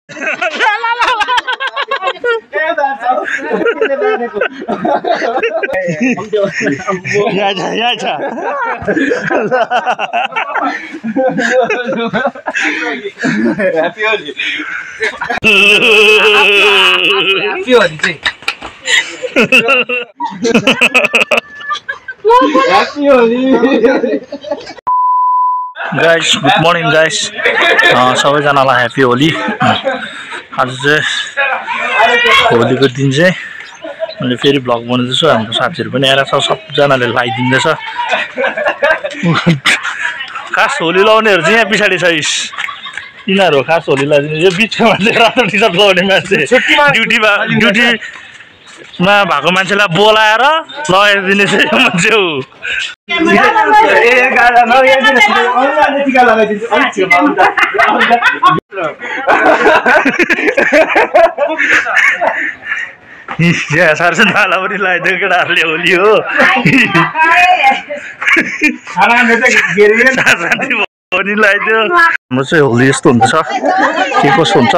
Guys, good morning guys. सबैजनालाई happy Holi. आज चाहिँ होलीको दिन चाहिँ मैले फेरि भ्लग बनाउँदैछु। हाम्रो साथीहरु पनि आएर छ, सबजनाले लाइदिँदैछ। खास होली लाउनेहरु चाहिँ यहाँ पछाडी छ। यिनीहरु खास होली लाउने। यो बिचमा चाहिँ रातो टी-सर्ट लगाउने मान्छे ड्युटीमा भएको मान्छेलाई बोलाएर लगाइदिने चाहिँ यो मान्छे हो। सार्छन् नाला पनि लगाइदियो केटाहरूले होली हो। पनि लगाइदियो। हाम्रो चाहिँ होली यस्तो हुन्छ, के कसो हुन्छ।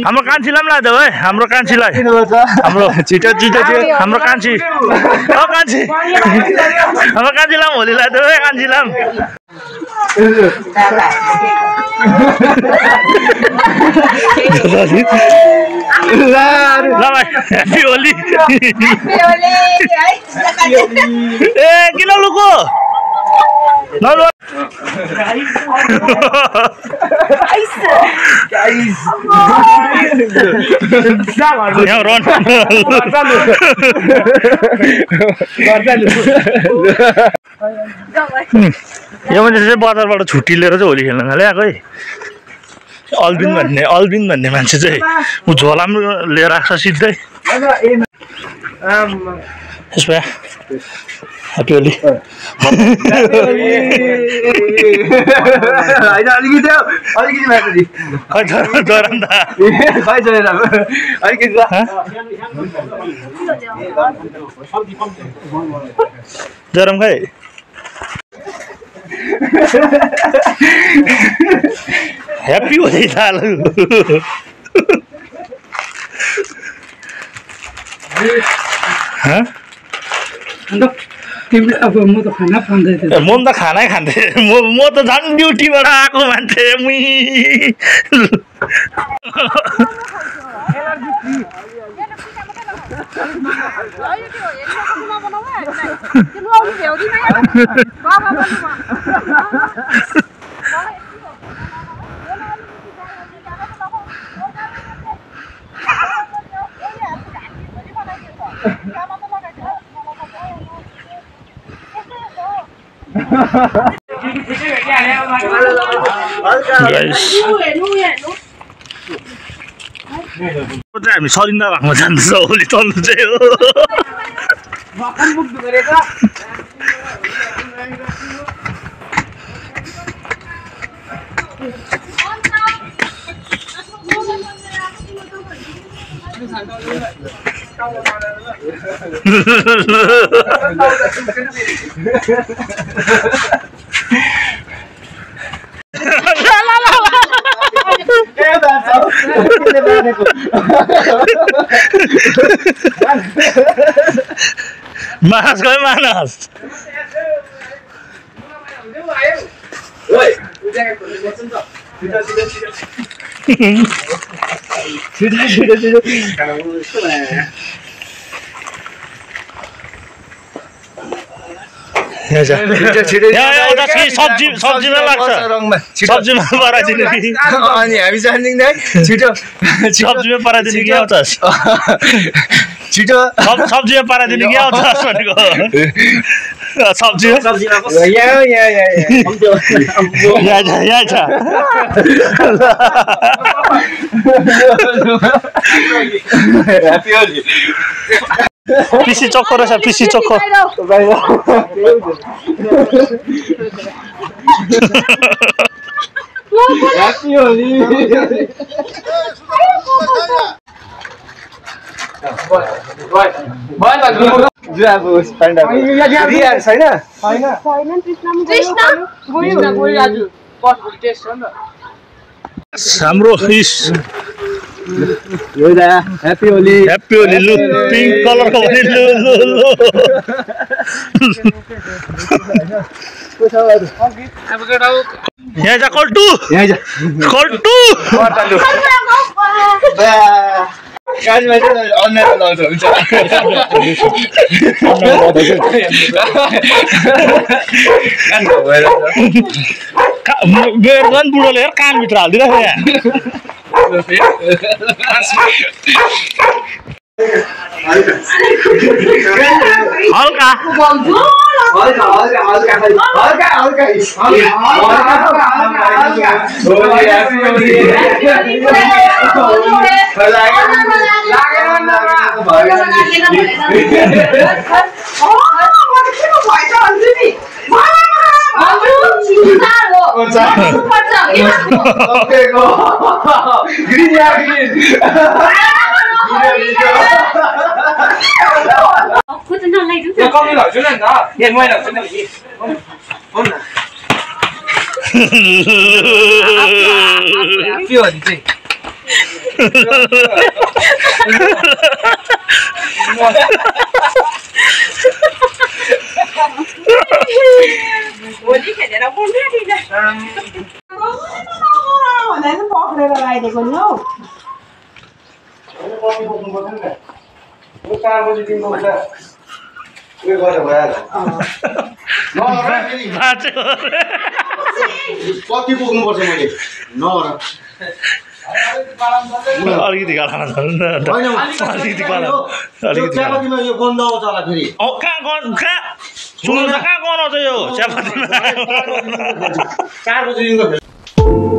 हाम्रो कान्छीलाई पनि लाग्यो है, हाम्रो कान्छीलाई, हाम्रो छिटो हाम्रो कान्छी, कान्छी हाम्रो कान्छीलाई पनि होली लाग्यो है, कान्छीलाई पनि। ह्यापी होली। ए किन लुको यो मान्छे चाहिँ बजारबाट छुट्टी लिएर चाहिँ होली खेल्न थाल्यो है। अल्बिन भन्ने मान्छे चाहिँ ऊ झोलाम लिएर आएको छ सिधै। यसमा ह्यापी होली। जरम खै ह्यापी होली थालु। अब म त खाना खाँदै थिएँ। म त खानै खान्थेँ। म त झन् ड्युटीबाट आएको मान्छे। हामी सरिन्दा भागमा जाँदैछ होली चल्नु चाहिँ हो। Manas kau manas. सब्जीमा लाग्छ सब्जीमा पराइदिनु कि अनि हामी जान्दिदैन छिटो सब्जीमा पराइदिनु कि आउँछस् छिटो सब्जीमा पराइदिनु कि आउँछस् भनेको सब्जीमा यहाँ छ ह्यापी होली पिसी चक्को रहेछ पिसी चक्को ह्यापी होली अब फाइन्ड आउट रिया छैन हाम्रो इस यो दा ह्यापी होली लु पिङ्क कलरको पनि लु यहाँ जा कल्टु काजमा चाहिँ अन्य लाउँछ हुन्छ मेरो झन् बुढोले हेर कानभित्र हालिदिरहेको यहाँ हल्का होली खेलेर पक्रेर लगाइदिएको नि हौ कति बोक्नुपर्छ मैले नगर अलिकति गाला चियापत्तीमा यो गन्ध आउँछ होला फेरि कहाँ सुन्नु त कहाँ गनाउँछ यो चियापत्तीमा 4 बजीदेखिको